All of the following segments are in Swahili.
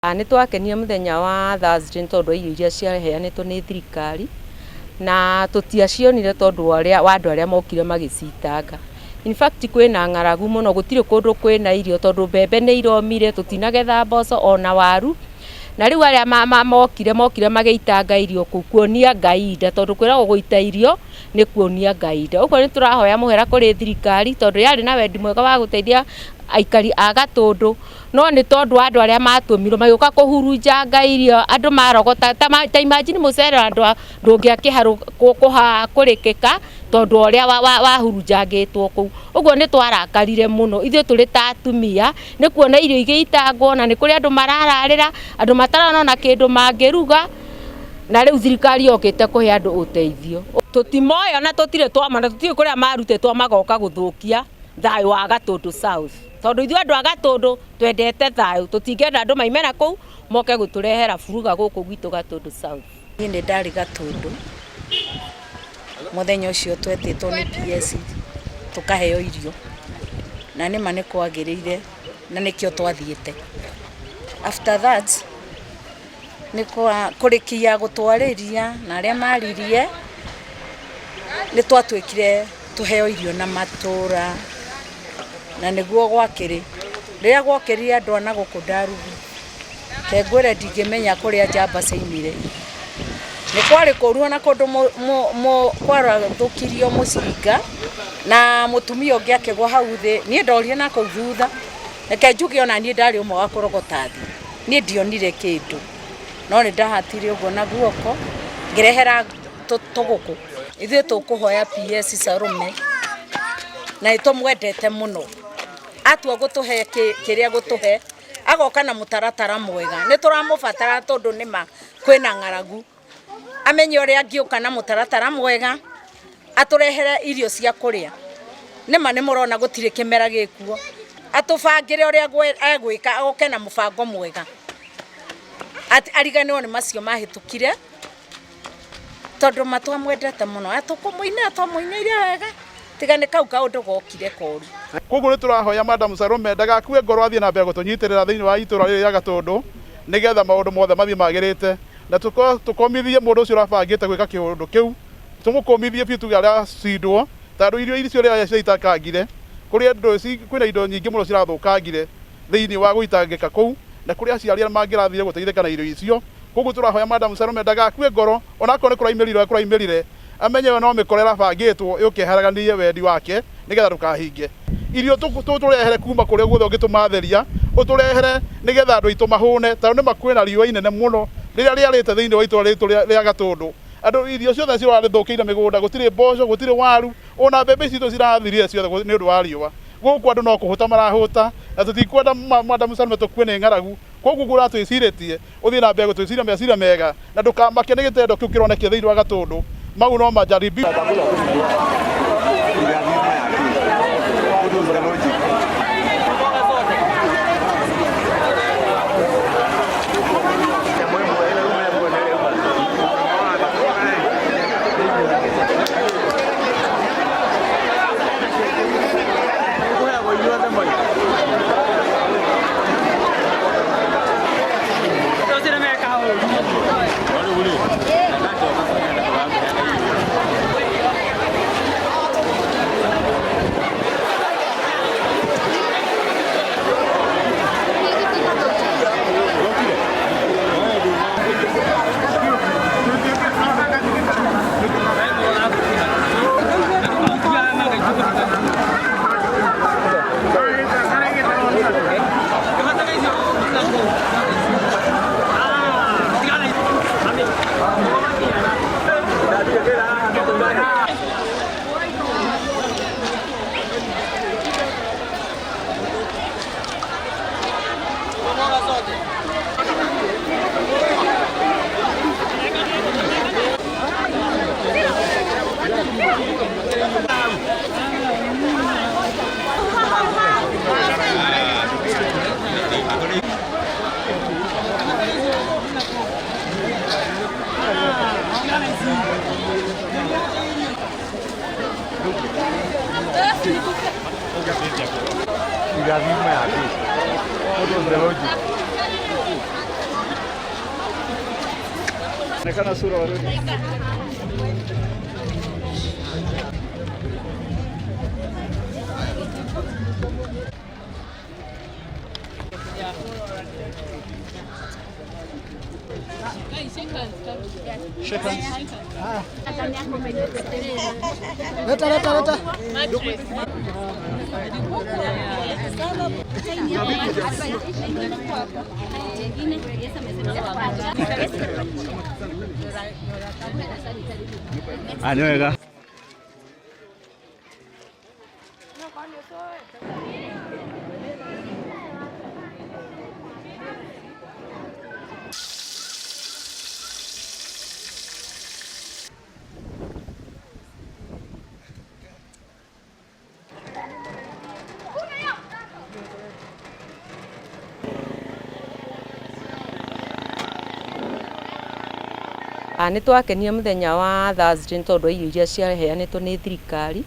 Nĩ twakenia mũthenya wa Thursday tondũ irio iria ciaheanĩtwo nĩ thirikari na tũtiacionire tondũ wa andũ arĩa mokire magĩcitanga. In fact kwĩna ng'aragu mũno, gũtirĩ kũndũ kwĩna irio tondũ mbembe nĩ iromire, tũtinagetha mboco ona waru. Na rĩu arĩa mokire magĩitanga irio kũu kuonia Ngai nda, tondũ kwĩragwo gũita irio nĩ kuonia Ngai nda. Ũguo nĩ tũrahoya mũhera kũrĩ thirikari tondũ yarĩ na wendi mwega wa gũteithia aikari a Gatũndũ, no nĩ tondũ andũ arĩa matũmirwo magĩũka kũhurunjanga irio, andũ marogota ta imagine mũcere andũ ndũngĩakĩha kũrĩkĩka tondũ ũrĩa wahurunjangĩtwo kũu. Ũguo nĩ twarakarire mũno ithuĩ tũrĩ ta atumia, nĩ kuona irio igĩitangwo na nĩ kũrĩ andũ marararĩra, andũ matarona kĩndũ mangĩruga, na rĩu thirikari yokĩte kũhe andũ ũteithio. Tũtimoya na tũtirĩ twamana, tũtirĩ kũrĩa marutĩtwo magoka gũthũkia thayũ wa Gatũndũ South. Tondũ ithuĩ andũ a Gatũndũ twendete thayũ, tũtingĩenda andũ maimena kũu moke gũtũrehera buruga gũkũ gwitũ Gatũndũ South. Niĩ nĩ ndarĩ Gatũndũ mũthenya ũcio twetĩtwo nĩ PS tũkaheo irio, na nĩma nĩ kwagĩrĩire na nĩkĩo twathiĩte. After that nĩ kũrĩkia gũtwarĩria na arĩa maririe nĩ twatuĩkire tũheo irio na matũra, na nĩguo gwakĩrĩ rĩrĩa gwokĩrire andũ ana gũkũ Ndarugu kengwĩre ndingĩmenya kũrĩa njamba ciaumire. Nĩ kwarĩ kũru na kũndũ kwarathũkirio mũcinga na mũtumia ũngĩ akĩgwa hau thĩ. Niĩ ndorire na kũu thutha, reke njuge ona niĩ ndarĩ ũmwe wa kũrogota thĩ, niĩ ndionire kĩndũ, no nĩ ndahatire ũguo na guoko ngĩrehera tũgũkũ. Ithuĩ tũkũhoya PS Salome na nĩtũmwendete mũno, atua gũtũhe kĩrĩa gũtũhe, agoka na mũtaratara mwega. Nĩ tũramũbatara tondũ nĩma kwĩna ng'aragu, amenye ũrĩa angĩũka na mũtaratara mwega atũrehere irio cia kũrĩa. Nĩma nĩ mũrona gũtirĩ kĩmera gĩkuo, atũbangĩre ũrĩa egwĩka, oke na mũbango mwega, ariganĩrwo nĩ macio mahĩtũkire tondũ matwamwendete mũno. Atũmũinĩire wega tiga nĩ kau kaũndũ gokire koru. Koguo nĩ tũrahoya Madam Salome ndagakue ngoro athiĩ na mbere gũtũnyitĩrĩra thĩinĩ wa itũra rĩrĩ rĩa Gatũndũ nĩgetha maũndũ mothe mathiĩ magĩrĩte, na tũkomithie mũndũ ũcio ũrabangĩte gwĩka kĩũndũ kĩu, tũmũkomithie biũ tuge aracindwo, tondũ irio icio rĩrĩa ciaitakangire kwĩna indo nyingĩ mũno cirathũkangire thĩinĩ wa gũitangĩka kũu, na kũrĩ aciari mangĩrathire gũteithĩka na irio icio. Koguo tũrahoya Madam Salome ndagakue ngoro, onakorwo nĩ kũraimĩrire amenye no mĩkora ĩrabangĩtwo yũkĩharaganie wendi wake nĩgetha ndũkahinge. Irio tũrehere kuma kũrĩa guothe ũngĩtũmatheria, ũtũrehere nĩgetha andũ aitũ mahũne, tondũ nĩma kwĩna riũa inene mũno rĩrĩa rĩarĩte thĩinĩ wa itũra rĩtũ rĩa Gatũndũ. Andũ irio ciothe cirarĩthũkĩire mĩgũnda, gũtirĩ mboco, gũtirĩ waru, ona mbembe citũ cirathirire ciothe nĩ ũndũ wa riũa. Gũkũ andũ no kũhũta marahũta, na tũtikwenda Madam Salome tũkue nĩ ng'aragu. Koguo gũra twĩcirĩtie ũthiĩ na mbere gũtwĩciria meciria mega na ndũkamake nĩ gĩtendo kĩu kĩronekio thĩinĩ wa Gatũndũ. Mau no majaribi. Obrigado, Ismael. Nekana sura wale. Leta. Ni wega. Nĩ twakenia mũthenya wa Thursday nĩ tondũ irio iria ciaheanĩtwo nĩ thirikari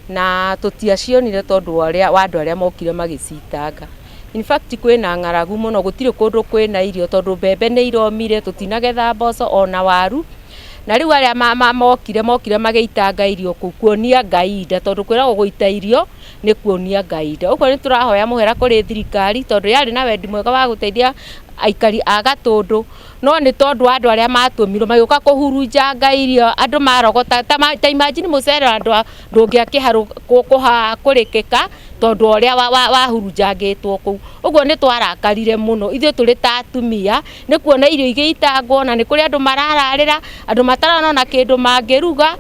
na tũtiacionire tondũ wa andũ arĩa mokire magĩcitanga. In fact kwĩna ng'aragu mũno, gũtirĩ kũndũ kwĩna irio tondũ mbembe nĩ iromire, tũtinagetha mboco ona waru. Na rĩu arĩa mokire magĩitanga irio kũu kuonia Ngai nda, tondũ kwĩragwo gũita irio nĩ kuonia Ngai nda. Ũguo nĩ tũrahoya mũhera kũrĩ thirikari tondũ yarĩ na wendi mwega wa gũteithia aikari a Gatũndũ, no nĩ tondũ andũ arĩa matũmirwo magĩũka kũhurunja Ngai irio, andũ marogota ta imagine mũcere andũ ndũngĩakĩharũ kũrĩkĩka tondũ ũrĩa wahurunjangĩtwo kũu. Ũguo nĩ twarakarire mũno ithuĩ tũrĩ ta atumia, nĩ kuona irio igĩitangwo na nĩ kũrĩ andũ marararĩra, andũ matarona na kĩndũ mangĩruga,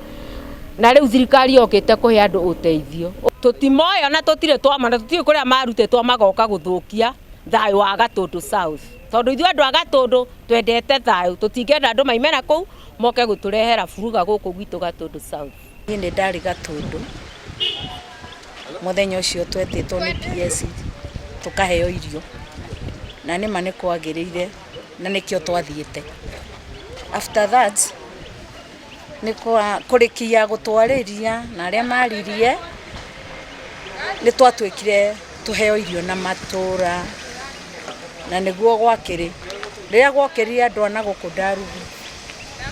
na rĩu thirikari yokĩte kũhe andũ ũteithio. Tũtimoyo na tũtirĩ twamana, tũtirĩ kũrĩa marutĩtwo magoka gũthũkia thayũ wa Gatũndũ South. Tondũ ithuĩ andũ a Gatũndũ twendete thayũ, tũtingĩenda andũ maimena kũu moke gũtũrehera buruga gũkũ gwitũ Gatũndũ South. Niĩ nĩ ndarĩ Gatũndũ mũthenya ũcio twetĩtwo nĩ PS tũkaheo irio, na nĩma nĩ kwagĩrĩire na nĩkĩo twathiĩte. After that nĩ kũrĩkia gũtwarĩria na arĩa maririe nĩ twatuĩkire tũheo irio na matũra, na nĩguo gwakĩrĩ rĩrĩa gwokĩrire andũ ana gũkũ Ndarugu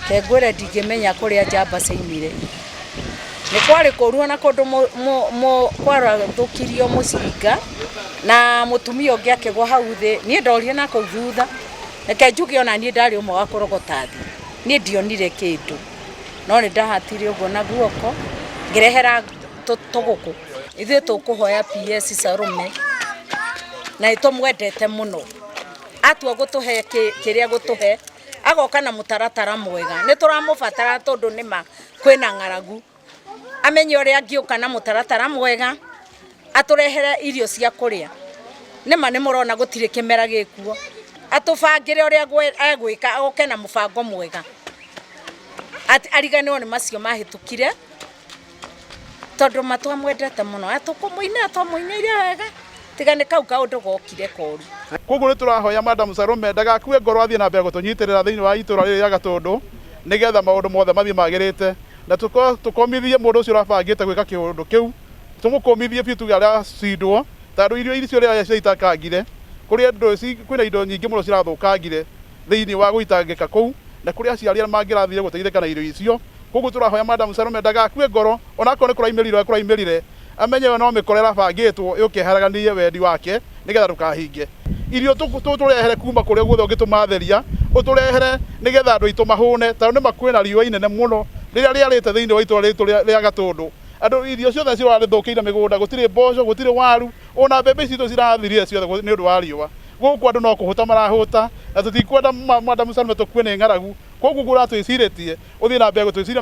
kengwĩre ndingĩmenya kũrĩa njamba ciaimire. Nĩ kwarĩ kũruo na kũndũ kwarathũkirio mũcinga na mũtumia ũngĩ akĩgwa hau thĩ. Niĩ ndorire na kũu thutha, reke njuge ona niĩ ndarĩ ũmwe wa kũrogota thĩ, niĩ ndionire kĩndũ, no nĩ ndahatire ũguo na guoko ngĩrehera tũgũkũ. Ithuĩ tũkũhoya PS Salome na nĩtũmwendete mũno, atua gũtũhe kĩrĩa gũtũhe, agoka na mũtaratara mwega. Nĩ tũramũbatara tondũ nĩma kwĩna ng'aragu, amenye ũrĩa angĩũka na mũtaratara mwega atũrehere irio cia kũrĩa. Nĩma nĩ mũrona gũtirĩ kĩmera gĩkuo, atũbangĩre ũrĩa egwĩka, agoke na mũbango mwega, ariganĩrwo nĩ macio mahĩtũkire tondũ matwamwendete mũno. Atũmũinĩire wega, tiga nĩ kau kaũndũ gokire koru. Koguo nĩ tũrahoya Madam Salome ndagakue ngoro athiĩ na mbere gũtũnyitĩrĩra thĩinĩ wa itũra rĩrĩ rĩa Gatũndũ nĩgetha maũndũ mothe mathiĩ magĩrĩte, na tũkomithie mũndũ ũcio ũrabangĩte gwĩka kĩũndũ kĩu, tũmũkũmithie biũ tuge arĩa cindwo, tondũ irio icio rĩrĩa ciaitakangire kwĩna indo nyingĩ mũno cirathũkangire thĩinĩ wa gũitangĩka kũu, na kũrĩ aciari mangĩrathire gũteithĩka na irio icio. Koguo tũrahoya Madam Salome ndagakue ngoro, onakorwo nĩ kũraimĩrire amenye no mĩkora ĩrabangĩtwo yũkĩharaganie wendi wake nĩgetha ndũkahinge. Irio tũrehere kuma kũrĩa guothe ũngĩtũmatheria, ũtũrehere nĩgetha andũ aitũ mahũne, tondũ nĩma kwĩna riũa inene mũno rĩrĩa rĩarĩte thĩinĩ wa itũra rĩtũ rĩa Gatũndũ. Andũ irio ciothe cirarĩthũkĩire mĩgũnda, gũtirĩ mboco, gũtirĩ waru, ona mbembe citũ cirathirire ciothe nĩ ũndũ wa riũa. Gũkũ andũ no kũhũta marahũta, na tũtikwenda Madam Salome tũkue nĩ ng'aragu. Koguo ũratwĩcirĩtie ũthiĩ na mbere gũtwĩciria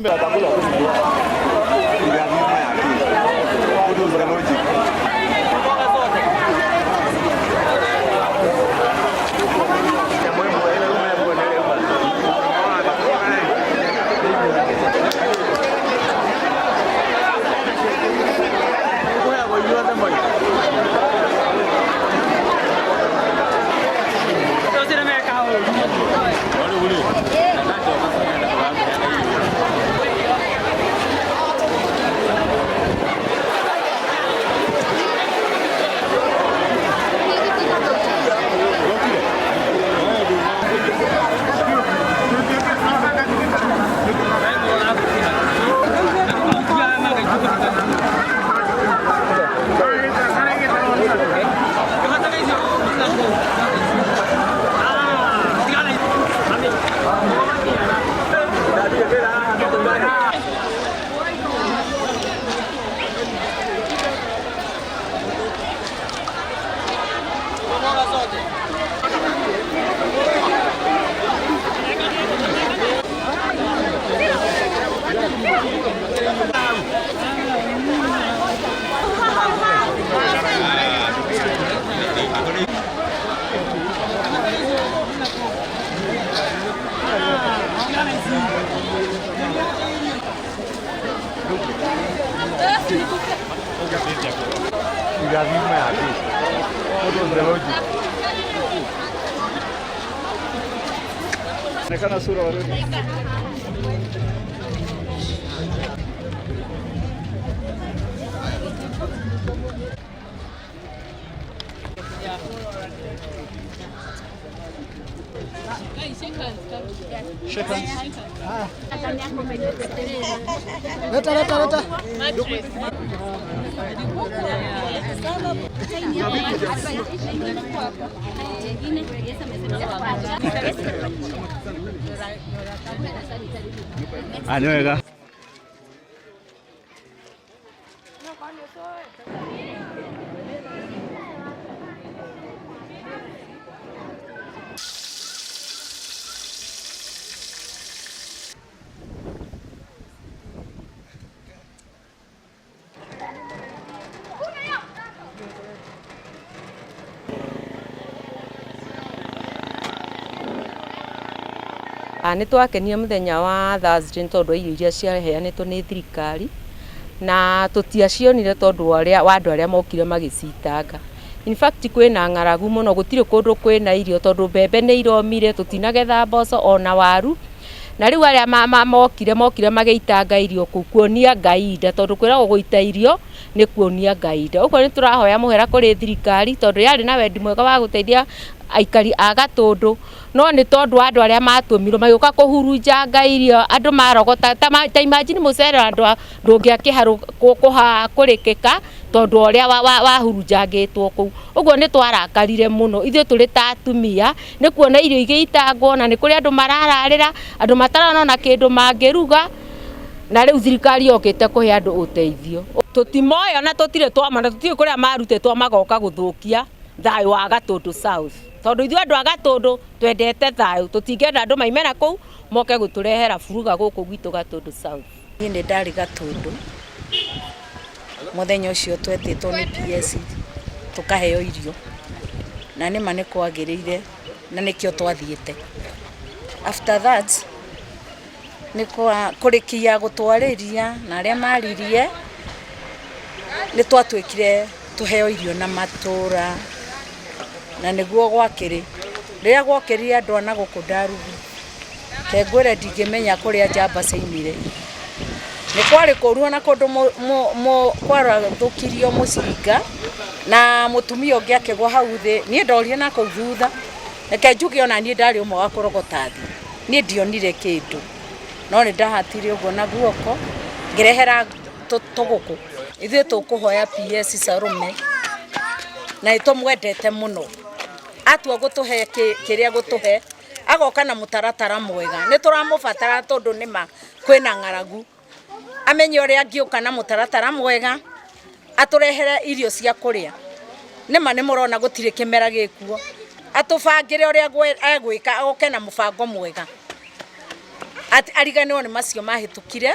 lazima yake ndio hoji nekana sura warudi Leta. Anywega. Nĩ twakenia mũthenya wa Thursday tondũ irio iria ciaheanĩtwo nĩ thirikari na tũtiacionire tondũ wa andũ arĩa mokire magĩcitanga. In fact kwĩna ng'aragu mũno, gũtirĩ kũndũ kwĩna irio tondũ mbembe nĩ iromire, tũtinagetha mboco ona waru. Na rĩu arĩa mokire magĩitanga irio kũu kuonia Ngai nda, tondũ kwĩragwo gũita irio nĩ kuonia Ngai nda. Ũguo nĩ tũrahoya mũhera kũrĩ thirikari tondũ yarĩ na wendi mwega wa gũteithia aikari a Gatũndũ, no nĩ tondũ andũ arĩa matũmirwo magĩũka kũhurunjanga irio, andũ marogota ta imagine mũcere andũ ndũngĩakĩha kũrĩkĩka tondũ ũrĩa wahurunjangĩtwo kũu. Ũguo nĩ twarakarire mũno ithuĩ tũrĩ ta atumia, nĩ kuona irio igĩitangwo na nĩ kũrĩ andũ marararĩra, andũ matarona kĩndũ mangĩruga, na rĩu thirikari yokĩte kũhe andũ ũteithio. Tũtimoyo na tũtirĩ twamana, tũtirĩ kũrĩa marutĩtwo magoka gũthũkia thayũ wa Gatũndũ South. Tondũ ithuĩ andũ a Gatũndũ twendete thayũ, tũtingĩenda andũ maimena kũu moke gũtũrehera buruga gũkũ gwitũ Gatũndũ South. Niĩ nĩ ndarĩ Gatũndũ mũthenya ũcio twetĩtwo nĩ PS tũkaheo irio, na nĩma nĩ kwagĩrĩire na nĩkĩo twathiĩte. After that nĩ kũrĩkia gũtwarĩria na arĩa maririe nĩ twatuĩkire tuheo irio na matũra, na nĩguo gwakĩrĩ rĩrĩa gwokĩrire andũ ana gũkũ Ndarugu kengwĩre ndingĩmenya kũrĩa njamba ciaumire. Nĩ kwarĩ kũruo na kũndũ kwarathũkirio mũcinga na mũtumia ũngĩ akĩgwa hau thĩ. Niĩ ndorire na kũu thutha, reke njuge ona niĩ ndarĩ ũmwe wa kũrogota thĩ, niĩ ndionire kĩndũ, no nĩ ndahatire ũguo na guoko ngĩrehera tũgũkũ. Ithuĩ tũkũhoya PS Salome na nĩtũmwendete mũno, atua gũtũhe kĩrĩa gũtũhe, agoka na mũtaratara mwega. Nĩ tũramũbatara tondũ nĩma kwĩna ng'aragu, amenye ũrĩa angĩũka na mũtaratara mwega atũrehere irio cia kũrĩa. Nĩma nĩ mũrona gũtirĩ kĩmera gĩkuo, atũbangĩre ũrĩa egwĩka, agoke na mũbango mwega, ariganĩrwo nĩ macio mahĩtũkire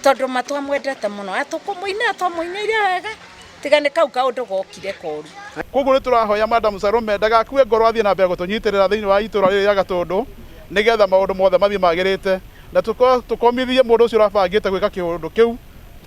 tondũ matwamwendete mũno. Atũmũinĩire wega tiga nĩ kau kaũndũ gokire koru. Koguo nĩ tũrahoya Madam Salome ndagakue ngoro athiĩ na mbere gũtũnyitĩrĩra thĩinĩ wa itũra rĩrĩ rĩa Gatũndũ nĩgetha maũndũ mothe mathiĩ magĩrĩte, na tũkomithie mũndũ ũcio ũrabangĩte gwĩka kĩũndũ kĩu,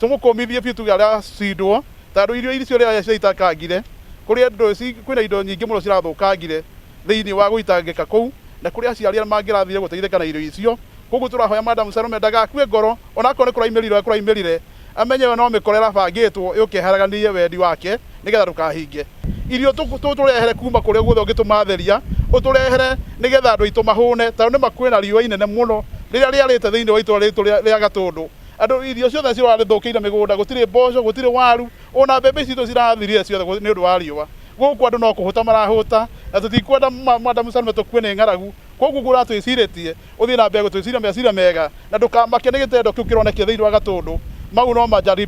tũmũkũmithie biũ tuge aracindwo tondũ irio icio rĩrĩa ciaitakangire kwĩna indo nyingĩ mũno cirathũkangire thĩinĩ wa gũitangĩka kũu, na kũrĩ aciari mangĩrathire gũteithĩka na irio icio. Koguo tũrahoya Madam Salome ndagakue ngoro, onakorwo nĩ kũraimĩrire amenye no mĩkora ĩrabangĩtwo yũkĩharaganie wendi wake nĩgetha ndũkahinge. Irio tũrehere kuma kũrĩa guothe ũngĩtũmatheria, ũtũrehere nĩgetha andũ aitũ mahũne tondũ nĩma kwĩna riũa inene mũno rĩrĩa rĩarĩte thĩinĩ wa itũra rĩtũ rĩa Gatũndũ. Andũ irio ciothe cirarĩthũkĩire mĩgũnda, gũtirĩ mboco, gũtirĩ waru, ona mbembe citũ cirathirire ciothe nĩ ũndũ wa riũa. Gũkũ andũ no kũhũta marahũta, na tũtikwenda Madam Salome tũkue nĩ ng'aragu. Koguo gũra twĩcirĩtie ũthiĩ na mbere gũtwĩciria meciria mega na ndũkamake nĩ gĩtendo kĩu kĩronekio thĩinĩ wa Gatũndũ. Mau no majaribu